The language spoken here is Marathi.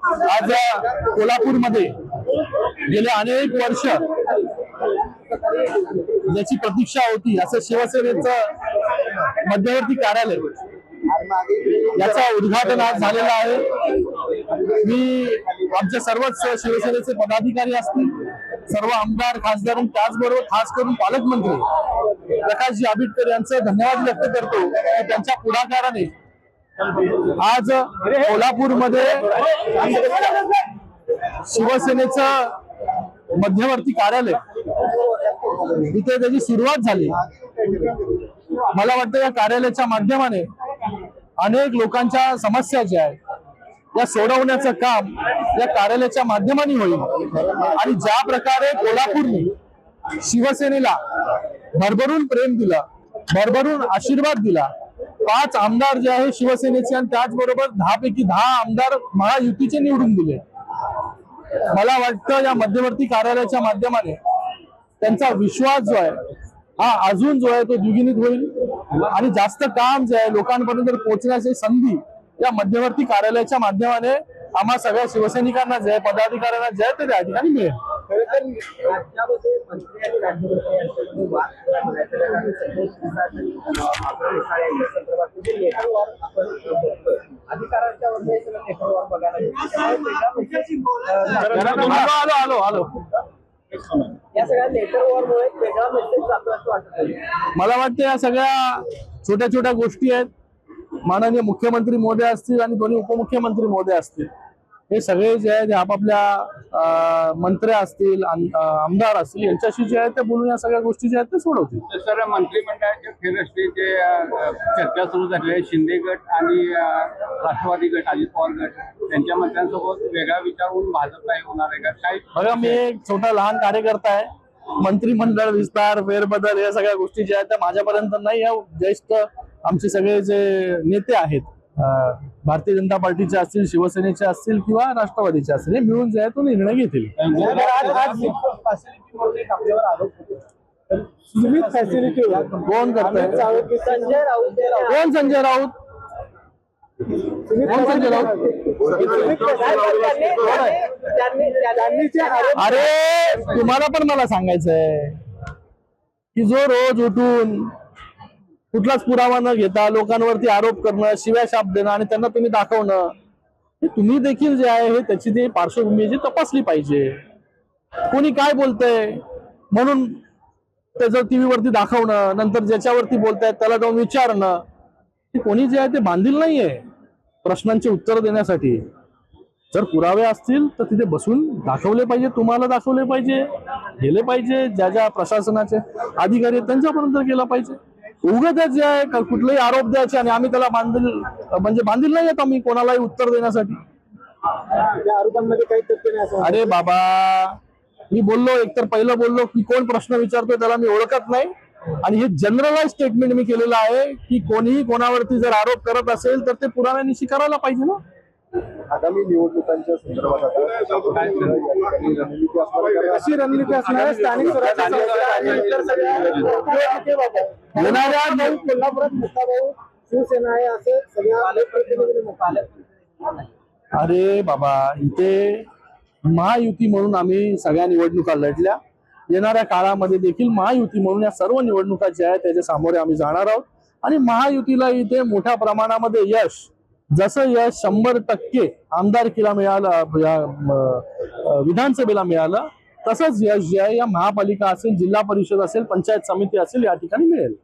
आज कोल्हापूरमध्ये गेले अनेक वर्ष ज्याची प्रतीक्षा होती असं शिवसेनेचं मध्यवर्ती कार्यालय याचा उद्घाटन आज झालेला आहे। मी आमच्या सर्वच शिवसेनेचे पदाधिकारी असतील, सर्व आमदार खासदार, त्याचबरोबर खास करून पालकमंत्री प्रकाशजी आंबेडकर यांचं धन्यवाद व्यक्त करतो की त्यांच्या पुढाकाराने आज कोल्हापूरमध्ये शिवसेनेचं मध्यवर्ती कार्यालय इथे त्याची सुरुवात झाली। मला वाटतं या कार्यालयाच्या माध्यमाने अनेक लोकांच्या समस्या ज्या आहेत या सोडवण्याचं काम या कार्यालयाच्या माध्यमाने होईल। आणि ज्या प्रकारे कोल्हापूरने शिवसेनेला भरभरून प्रेम दिलं, भरभरून आशीर्वाद दिला, 5 आमदार जे आहे शिवसेनेचे आणि त्याचबरोबर 10 पैकी 10 आमदार महायुतीचे निवडून दिले। मला वाटतं या मध्यवर्ती कार्यालयाच्या माध्यमाने त्यांचा विश्वास जो आहे हा अजून जो आहे तो द्विगुणित होईल आणि जास्त काम जे आहे लोकांपर्यंत पोहोचण्याची संधी या मध्यवर्ती कार्यालयाच्या माध्यमाने आम्हा सगळ्या शिवसैनिकांना जे पदाधिकाऱ्यांना जे आहे ते त्या ठिकाणी मिळेल। या सगळ्या लेटरवरमुळे वेगळा मेसेज जातो असं वाटतं। मला वाटतं या सगळ्या छोट्या छोट्या गोष्टी आहेत। माननीय मुख्यमंत्री महोदय असतील आणि दोन्ही उपमुख्यमंत्री महोदय असतील, हे सगळे जे आहेत आपल्या मंत्री असतील, आमदार असतील, यांच्याशी जे आहे ते बोलून या सगळ्या गोष्टी ज्या आहेत ते सोडवतील। सर, मंत्रिमंडळाच्या फेरफारीचे चर्चा सुरू झाली आहे। शिंदे गट आणि राष्ट्रवादी गट, अजित पवार गट त्यांच्या मंत्र्यांसोबत वेगळा विचार होऊन भाजप नाही होणार आहे का? काय बघा, मी एक छोटा लहान कार्यकर्ता आहे। मंत्रिमंडळ विस्तार, फेरबदल या सगळ्या गोष्टी ज्या आहेत त्या माझ्यापर्यंत नाही आहे। ज्येष्ठ आमचे सगळे जे नेते आहेत, भारतीय जनता पार्टीचे असतील, शिवसेनेचे असतील किंवा राष्ट्रवादीचे असतील, हे मिळून जे आहे तो निर्णय घेतील। कोण करतंय? संजय राऊत कोण संजय राऊत? कोण संजय राऊत? अरे, तुम्हाला पण मला सांगायचंय की जो रोज उठून कुठलाच पुरावा न घेता लोकांवरती आरोप करणं, शिव्या शाप देणं आणि त्यांना तुम्ही दाखवणं, हे तुम्ही देखील जे आहे हे त्याची ती पार्श्वभूमी जी तपासली पाहिजे। कोणी काय बोलतंय म्हणून त्याचं टीव्हीवरती दाखवणं, नंतर ज्याच्यावरती बोलतायत त्याला जाऊन विचारणं, हे कोणी जे आहे ते बांधील नाहीये प्रश्नांची उत्तर देण्यासाठी। जर पुरावे असतील तर तिथे बसून दाखवले पाहिजे, तुम्हाला दाखवले पाहिजे, गेले पाहिजे, ज्या ज्या प्रशासनाचे अधिकारी आहेत त्यांच्यापर्यंत गेला पाहिजे। उगाच जे आहे कुठलेही आरोप द्यायचे आणि आम्ही त्याला बांधील नाही आहेत आम्ही कोणालाही उत्तर देण्यासाठी। आरोपांमध्ये काही तथ्य नाही असं। अरे बाबा, मी बोललो, एकतर पहिलं बोललो की कोण प्रश्न विचारतोय त्याला मी ओळखत नाही, आणि हे जनरलाइज स्टेटमेंट मी केलेलं आहे की कोणीही कोणावरती जर आरोप करत असेल तर ते पुराव्यानिशी करायला पाहिजे ना। आगामी निवडणुकांच्या संदर्भात अशी रणनीती असणार आहे स्थानिक येणाऱ्या कोल्हापुरात मोठा भाऊ शिवसेना आहे असं सगळ्या लोकप्रतिनिधींनी। अरे बाबा, इथे महायुती म्हणून आम्ही सगळ्या निवडणुका लढल्या, येणाऱ्या काळामध्ये देखील महायुती म्हणून या सर्व निवडणुका ज्या आहेत त्याच्या सामोरे आम्ही जाणार आहोत। आणि महायुतीला इथे मोठ्या प्रमाणामध्ये यश, जसं यश 100% आमदारकीला मिळालं, विधानसभेला मिळालं, तसंच यश जे आहे या महापालिका असेल, जिल्हा परिषद असेल, पंचायत समिती असेल या ठिकाणी मिळेल।